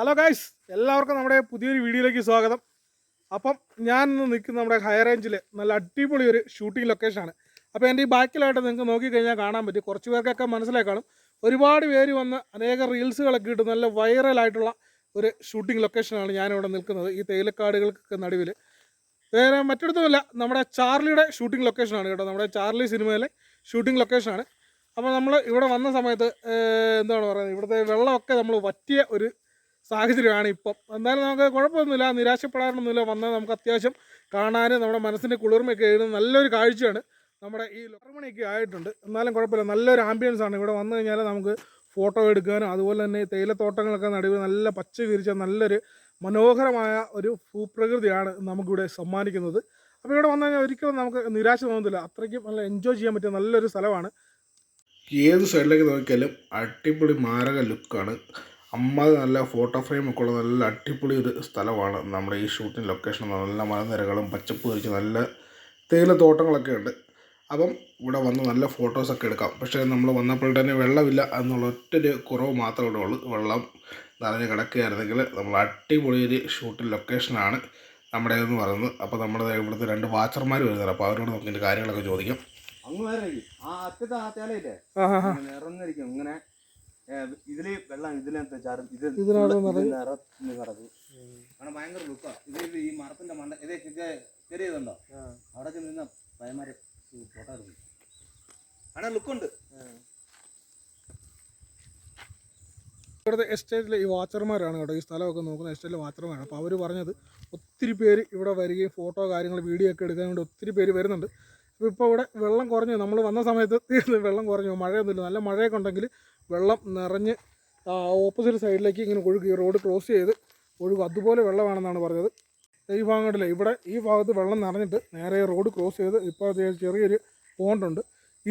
Hello guys, എല്ലാവർക്കും നമ്മുടെ പുതിയൊരു വീഡിയോയിലേക്ക് സ്വാഗതം. അപ്പം ഞാൻ ഇന്ന് നിൽക്കുന്ന നമ്മുടെ ഹൈ റേഞ്ചിൽ നല്ല അടിപൊളി ഒരു ഷൂട്ടിംഗ് ലൊക്കേഷനാണ്. അപ്പോൾ എൻ്റെ ഈ ബാക്കിലായിട്ട് നിങ്ങൾക്ക് നോക്കിക്കഴിഞ്ഞാൽ കാണാൻ പറ്റും, കുറച്ച് പേർക്കൊക്കെ മനസ്സിലായി കാണും. ഒരുപാട് പേര് വന്ന് അനേക റീൽസുകളൊക്കെ ഇട്ട് നല്ല വൈറലായിട്ടുള്ള ഒരു ഷൂട്ടിംഗ് ലൊക്കേഷനാണ് ഞാനിവിടെ നിൽക്കുന്നത്, ഈ തേയിലക്കാടുകൾക്കൊക്കെ നടുവിൽ. വേറെ മറ്റിടത്തുമല്ല, നമ്മുടെ ചാർലിയുടെ ഷൂട്ടിംഗ് ലൊക്കേഷനാണ് കേട്ടോ, നമ്മുടെ ചാർലി സിനിമയിലെ ഷൂട്ടിംഗ് ലൊക്കേഷനാണ്. അപ്പോൾ നമ്മൾ ഇവിടെ വന്ന സമയത്ത് എന്താണ് പറയുന്നത്, ഇവിടുത്തെ വെള്ളമൊക്കെ നമ്മൾ വറ്റിയ ഒരു സാഹചര്യമാണ് ഇപ്പം. എന്തായാലും നമുക്ക് കുഴപ്പമൊന്നുമില്ല, നിരാശപ്പെടാനൊന്നുമില്ല. വന്നാൽ നമുക്ക് അത്യാവശ്യം കാണാനും നമ്മുടെ മനസ്സിൻ്റെ കുളിർമയൊക്കെ എഴുതുന്ന നല്ലൊരു കാഴ്ചയാണ്. നമ്മുടെ ഈ 6 മണിയൊക്കെ ആയിട്ടുണ്ട്, എന്നാലും കുഴപ്പമില്ല, നല്ലൊരു ആംബിയൻസ് ആണ്. ഇവിടെ വന്നു കഴിഞ്ഞാൽ നമുക്ക് ഫോട്ടോ എടുക്കാനും അതുപോലെ തന്നെ തേയിലത്തോട്ടങ്ങളൊക്കെ നടുവ് നല്ല പച്ച വിരിച്ച നല്ലൊരു മനോഹരമായ ഒരു ഭൂപ്രകൃതിയാണ് നമുക്കിവിടെ സമ്മാനിക്കുന്നത്. അപ്പോൾ ഇവിടെ വന്നു കഴിഞ്ഞാൽ ഒരിക്കലും നമുക്ക് നിരാശ തോന്നുന്നില്ല, അത്രയ്ക്കും നല്ല എൻജോയ് ചെയ്യാൻ പറ്റിയ നല്ലൊരു സ്ഥലമാണ്. ഏത് സൈഡിലേക്ക് നോക്കിയാലും അടിപൊളി മാരക ലുക്കാണ്. നല്ല ഫോട്ടോ ഫ്രെയിമൊക്കെ ഉള്ള നല്ല അടിപൊളി ഒരു സ്ഥലമാണ് നമ്മുടെ ഈ ഷൂട്ടിംഗ് ലൊക്കേഷൻ. നല്ല മലനിരകളും പച്ചപ്പ് ധരിച്ച് നല്ല തേയിലത്തോട്ടങ്ങളൊക്കെ ഉണ്ട്. അപ്പം ഇവിടെ വന്ന് നല്ല ഫോട്ടോസൊക്കെ എടുക്കാം. പക്ഷേ നമ്മൾ വന്നപ്പോൾ തന്നെ വെള്ളമില്ല എന്നുള്ള ഒറ്റൊരു കുറവ് മാത്രമേ ഉള്ളൂ. വെള്ളം നിറഞ്ഞ് കിടക്കുകയായിരുന്നെങ്കിൽ നമ്മൾ അടിപൊളി ഒരു ഷൂട്ടിംഗ് ലൊക്കേഷനാണ് നമ്മുടെ എന്ന് പറയുന്നത്. അപ്പോൾ നമ്മുടെ ഇവിടുത്തെ 2 വാച്ചർമാർ വരുന്നത്, അപ്പോൾ അവരോട് നമുക്ക് ഇതിൻ്റെ കാര്യങ്ങളൊക്കെ ചോദിക്കാം. അങ്ങ് വേറെ ആ അറ്റത്ത് ആ തേലയില്ലേ നിറഞ്ഞിരിക്കും ഇങ്ങനെ. ഇതില് വെള്ളം ഇതിനകത്ത് ചാരും നിറഞ്ഞ് കിടക്കും. കാരണം ഭയങ്കര ലുക്കാ. ഇത് ഈ മരത്തിന്റെ മണ്ട ഇതേ ചെറിയതുണ്ടോ അവിടെ നിന്ന് പയമാര് ഫോട്ടോ എടുക്കും. അവിടെ ലുക്കുണ്ട്. ഇവിടുത്തെ എസ്റ്റേറ്റിലെ ഈ വാച്ചർമാരാണ് കേട്ടോ, ഈ സ്ഥലമൊക്കെ നോക്കുന്ന എസ്റ്റേറ്റിലെ വാച്ചർമാരാണ്. അപ്പോൾ അവർ പറഞ്ഞത് ഒത്തിരി പേര് ഇവിടെ വരികയും ഫോട്ടോ കാര്യങ്ങൾ വീഡിയോ ഒക്കെ എടുക്കാൻ വേണ്ടി ഒത്തിരി പേര് വരുന്നുണ്ട്. അപ്പോൾ ഇപ്പോൾ ഇവിടെ വെള്ളം കുറഞ്ഞു, നമ്മൾ വന്ന സമയത്ത് വെള്ളം കുറഞ്ഞു, മഴയൊന്നുമില്ല. നല്ല മഴയൊക്കെ ഉണ്ടെങ്കിൽ വെള്ളം നിറഞ്ഞ് ഓപ്പോസിറ്റ് സൈഡിലേക്ക് ഇങ്ങനെ ഒഴുകി റോഡ് ക്രോസ് ചെയ്ത് ഒഴുകും, അതുപോലെ വെള്ളമാണെന്നാണ് പറഞ്ഞത്. ഈ ഭാഗങ്ങളിലെ ഇവിടെ ഈ ഭാഗത്ത് വെള്ളം നിറഞ്ഞിട്ട് നേരെ റോഡ് ക്രോസ് ചെയ്ത് ഇപ്പോൾ ചെറിയൊരു പോണ്ടുണ്ട്,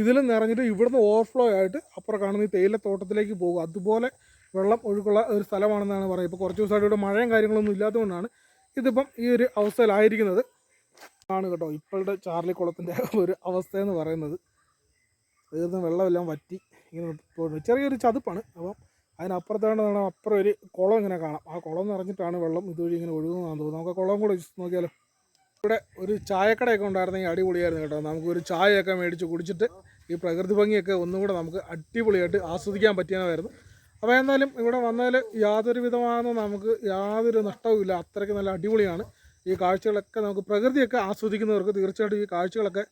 ഇതിലും നിറഞ്ഞിട്ട് ഇവിടുന്ന് ഓവർഫ്ലോ ആയിട്ട് അപ്പുറം കാണുന്ന ഈ തേയിലത്തോട്ടത്തിലേക്ക് പോകും, അതുപോലെ വെള്ളം ഒഴുക്കുള്ള ഒരു സ്ഥലമാണെന്നാണ് പറയുന്നത്. ഇപ്പോൾ കുറച്ച് ദിവസമായിട്ട് ഇവിടെ മഴയും കാര്യങ്ങളൊന്നും ഇല്ലാത്തതുകൊണ്ടാണ് ഇതിപ്പം ഈ ഒരു അവസ്ഥയിലായിരിക്കുന്നത് ആണ് കേട്ടോ ഇപ്പോഴത്തെ ചാർലി കുളത്തിൻ്റെ ഒരു അവസ്ഥയെന്ന് പറയുന്നത്. തീർന്ന് വെള്ളമെല്ലാം വറ്റി ഇങ്ങനെ പോകുന്നു, ചെറിയൊരു ചതുപ്പാണ്. അപ്പം അതിനപ്പുറത്താണ് അപ്പുറം ഒരു കുളം ഇങ്ങനെ കാണാം, ആ കുളം നിറഞ്ഞിട്ടാണ് വെള്ളം ഇതുവഴി ഇങ്ങനെ ഒഴുകുന്നതാണെന്ന് തോന്നുന്നു. നമുക്ക് കുളം കൂടെ നോക്കിയാലോ. ഇവിടെ ഒരു ചായക്കടയൊക്കെ ഉണ്ടായിരുന്നെങ്കിൽ അടിപൊളിയായിരുന്നു കേട്ടോ, നമുക്കൊരു ചായയൊക്കെ മേടിച്ച് കുടിച്ചിട്ട് ഈ പ്രകൃതി ഭംഗിയൊക്കെ ഒന്നും കൂടെ നമുക്ക് അടിപൊളിയായിട്ട് ആസ്വദിക്കാൻ പറ്റിയതായിരുന്നു. അപ്പോൾ എന്തായാലും ഇവിടെ വന്നാൽ യാതൊരു വിധമാകുന്ന നമുക്ക് യാതൊരു നഷ്ടവുമില്ല, അത്രയ്ക്ക് നല്ല അടിപൊളിയാണ് ഈ കാഴ്ചകളൊക്കെ. നമുക്ക് പ്രകൃതിയൊക്കെ ആസ്വദിക്കുന്നവർക്ക് തീർച്ചയായിട്ടും ഈ കാഴ്ചകളൊക്കെ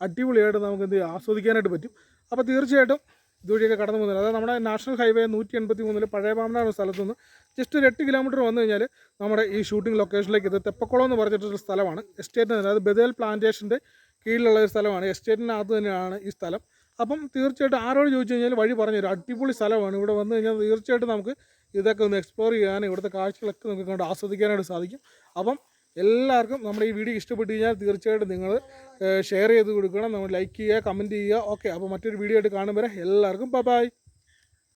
അടിപൊളിയായിട്ട് നമുക്ക് ആസ്വദിക്കാനായിട്ട് പറ്റും. അപ്പോൾ തീർച്ചയായിട്ടും ഇതുവഴിയൊക്കെ കടന്നു പോകുന്നില്ല. അതായത് നമ്മുടെ നാഷണൽ ഹൈവേ 183 പഴയ പാമ്പനാട് സ്ഥലത്തു നിന്ന് ജസ്റ്റ് ഒരു 8 കിലോമീറ്റർ വന്നു കഴിഞ്ഞാൽ നമ്മുടെ ഈ ഷൂട്ടിംഗ് ലൊക്കേഷനിലേക്ക് ഇത് തെപ്പക്കുളം എന്ന് പറഞ്ഞിട്ടൊരു സ്ഥലമാണ്. എസ്റ്റേറ്റിന് തന്നെ, അതായത് ബദേൽ പ്ലാന്റേഷൻ്റെ കീഴിലുള്ള ഒരു സ്ഥലമാണ്, എസ്റ്റേറ്റിനകത്ത് തന്നെയാണ് ഈ സ്ഥലം. അപ്പം തീർച്ചയായിട്ടും ആരോട് ചോദിച്ചു കഴിഞ്ഞാൽ വഴി പറഞ്ഞുതരും, അടിപൊളി സ്ഥലമാണ്. ഇവിടെ വന്നു കഴിഞ്ഞാൽ തീർച്ചയായിട്ടും നമുക്ക് ഇതൊക്കെ ഒന്ന് എക്സ്പ്ലോർ ചെയ്യാനും ഇവിടുത്തെ കാഴ്ചകളൊക്കെ നമുക്ക് കണ്ട് ആസ്വദിക്കാനായിട്ട് സാധിക്കും. അപ്പം എല്ലാവർക്കും നമ്മുടെ ഈ വീഡിയോ ഇഷ്ടപ്പെട്ട് കഴിഞ്ഞാൽ തീർച്ചയായിട്ടും നിങ്ങൾ ഷെയർ ചെയ്ത് കൊടുക്കണം, നമ്മൾ ലൈക്ക് ചെയ്യുക, കമൻറ്റ് ചെയ്യുക. ഓക്കെ, അപ്പോൾ മറ്റൊരു വീഡിയോ ആയിട്ട് കാണുമ്പോൾ എല്ലാവർക്കും ബൈ.